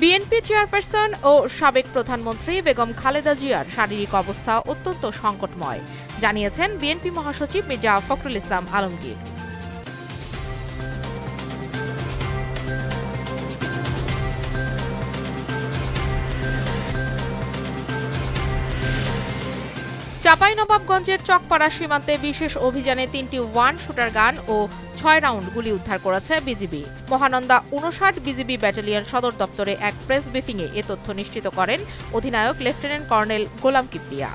BNP chairperson ও সাবেক প্রধানমন্ত্রী বেগম খালেদা জিয়ার শারীরিক অবস্থা অত্যন্ত সংকটময়, জানিয়েছেন বিএনপি মহাসচিব মির্জা ফখরুল ইসলাম আলমগীর। চাঁপাইনবাবগঞ্জের চকপাড়া সীমান্তে বিশেষ অভিযানে ৩টি ওয়ান শুটার গান ও ৬ রাউন্ড গুলি উদ্ধার করেছে বিজিবি। মহানন্দা ৫৯ বিজিবি ব্যাটালিয়ন সদর দপ্তরে এক প্রেস ব্রিফিংয়ে এ তথ্য নিশ্চিত করেন অধিনায়ক লেফটেন্যান্ট কর্নেল গোলাম কিবরিয়া।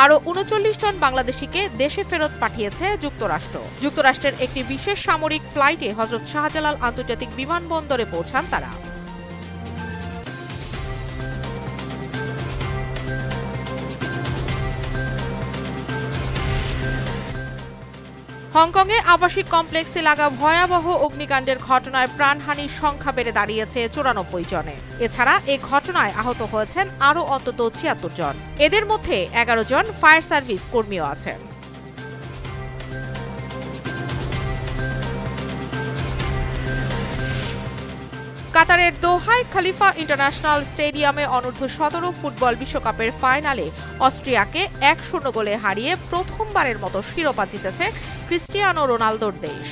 আরও ৩৯ জন বাংলাদেশিকে দেশে ফেরত পাঠিয়েছে যুক্তরাষ্ট্র। যুক্তরাষ্ট্রের একটি বিশেষ সামরিক ফ্লাইটে হযরত শাহজালাল আন্তর্জাতিক বিমানবন্দরে পৌঁছান তারা। হংকংয়ে আবাসিক কমপ্লেক্সে লাগা ভয়াবহ অগ্নিকাণ্ডের ঘটনায় প্রাণহানির সংখ্যা বেড়ে দাঁড়িয়েছে ৯৪ জনে। এছাড়া এ ঘটনায় আহত হয়েছেন আরও অন্তত ৭৬ জন। এদের মধ্যে ১১ জন ফায়ার সার্ভিস কর্মীও আছেন। কাতারের দোহায় খলিফা ইন্টারন্যাশনাল স্টেডিয়ামে অনূর্ধ্ব-১৭ ফুটবল বিশ্বকাপের ফাইনালে অস্ট্রিয়াকে ১-০ গোলে হারিয়ে প্রথমবারের মতো শিরোপা জিতেছে ক্রিস্টিয়ানো রোনালদোর দেশ।